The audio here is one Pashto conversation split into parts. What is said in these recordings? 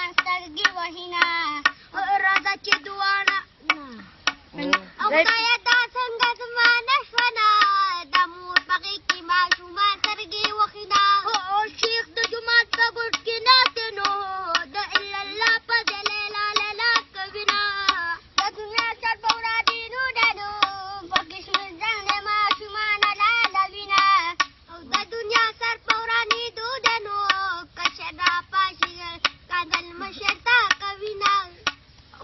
جمان سترګې وهینا راځه چې دواړه او خدایه دا څنګه زما نشونه د مور په غېږ کې ماشومان سترګې وهینا شیخ د جومات په ګوټ کې ناست نو د الله په ځای لالا کوینه د دنیا سر په ورادینو ډډو په کشمش ځنډې ماشومانه لالوینه او د دنیا سر په ورانېدو ډنو کشره پاشي کاندل مشر ته کوینه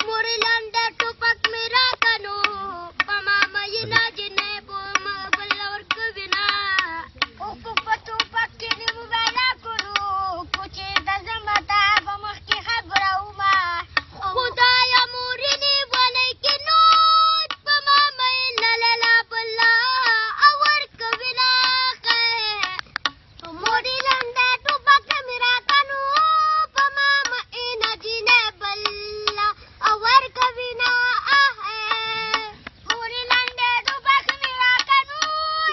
مورې لنډه ټوپک مې راکنو په ما میینه جنې په ما بل ورکوینه اوس په ټوپک کې دې موبایل کړو کوچې د زمته په مخ کې خبره ومه خدایه مورې نیولی کې نوټ په ما میینه لالا بله ورکوینه مورې لنډه ټوپک مې راکنو په ما میینه جنې بله ورکوینه مورې لنډه ټوپک مې راکنو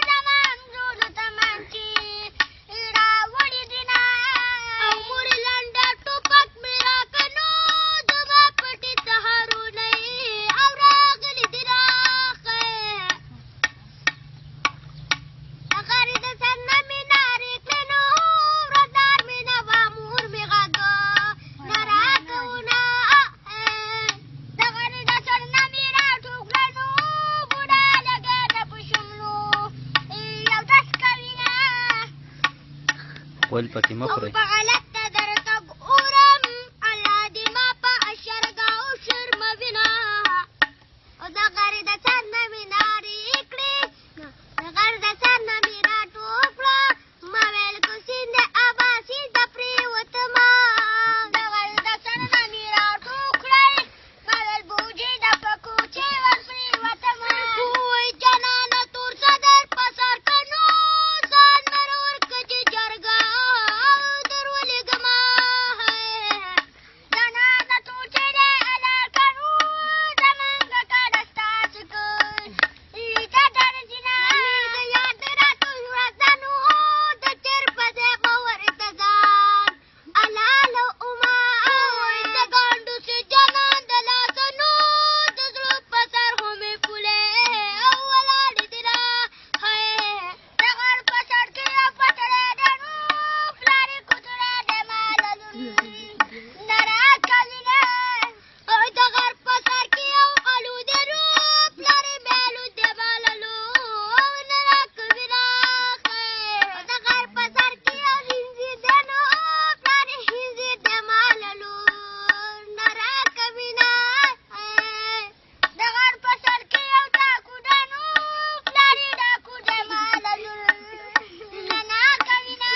زما همزولو ته منچې راوړي دینه مورې لنډه ټوپک مې راکنو زما پټې سهارونه او راغلي دینه د غرې د سر نه مې نارې کړې نو ورځدار مې نه وه مور مې غږ نه راکوونه د غرې د سر نه مې راټوک کړه نو بوډا لږه د په شملو یو دس کوینه ول پکې مه خورئ. په غلط ته درته ګورم الله دې ما په اشرګاو شرموینه او د غرې د سر نه مې نارې کړې د غر د سر نه مې راټوک کړه ما ویل که سیند اباسي د پرېوتمه د غرې د سر نه مې راټوک کړی ما ویل بوجي د په کوچې ور پرېوتمه وای جانانه تور صدر په سر کنو ځان مر ورکه چې جرګه در ولېږمه جانانه تور چې دی الار کنو زمونږ کډه ستاسو کن ته درځینه د یاد راټول ورځانو د تېر په ځای به ورته ځان الاله اومه د ګانډو سي جانان د لاسونو د زړه په سر خو مې پولې ولاړې دینه د غر په سر کې یو پټړی ډنو پلار یې کوتړی دی ماله لور نه راکوینه د غر په سر کې یو الودی نو پلار یې مې الودی ماله لور نه راکوینه د غر په سر کې یو هندي دی نو پلار یې هندي دی ماله لور نه راکوینه د غر په سر کې یو ډاکو دی نو پلار یې ډاکو دی ماله لور نه راکوینه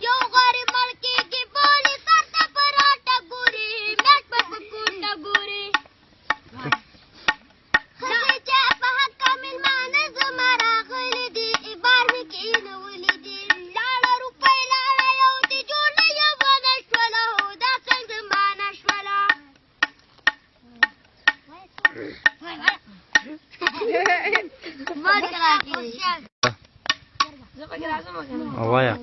یو غریب مړ کېږي بولې سر ته په راټه ګوري میټ په کونډه ګوري ښځې چې په حقه مېلمانه زما راغلي دي بار مې کېنولي دي لاړه روپۍ لاړه یو دې جوړه یوه نه شوله دا څنګه زما نه شوله وایه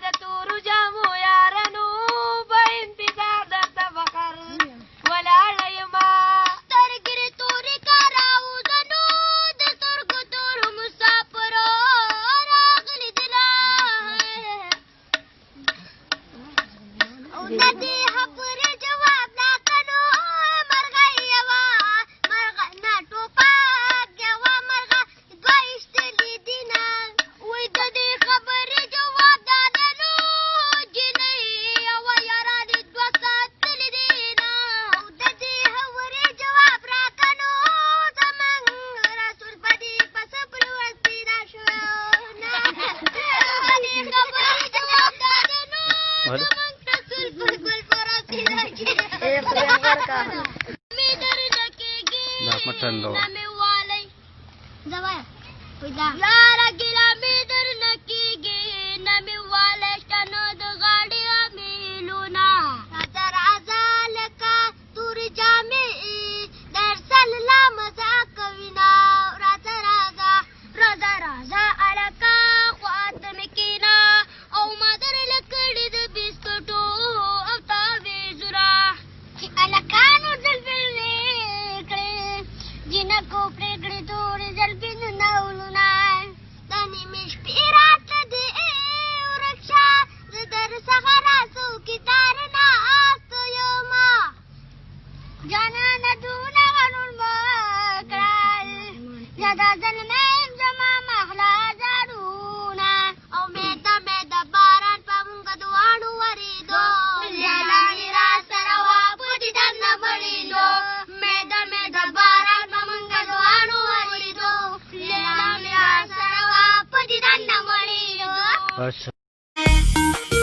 د تورو جامو یارانو په انتظار درته فخر ولاړه یمه سترګې تورې کاراوزنو د سترګو تورو مسافرو راغلي دینه او د دې خبرې جواب راکنو مرغه یوه مرغه نه ټوپک یوه مرغه دوه ایستلي دینه وای د دې خبرې جواب دا دی نو جنۍ یوه یارانې دوه ساتلي دینه او د دې خبرې جواب راکنو زمونږ رسول په دې پسه پلوړ سپینه شوه نه د دې خبرې جواب دا دی نو زمونږ رسول پر ګل پره سپینه مې درنه کېږي دا مټن دو نه مې والی زوایا لاره ګیله مې درنه کېږي نه مې والی شته نه د غاړې امیلونه راځه راځه لکه تورې جامې درسل لا مزه کوینه راځه راځه راځه راځه الکه خواته مې کېنه او ما درله کړي د بسکټو او Thank you.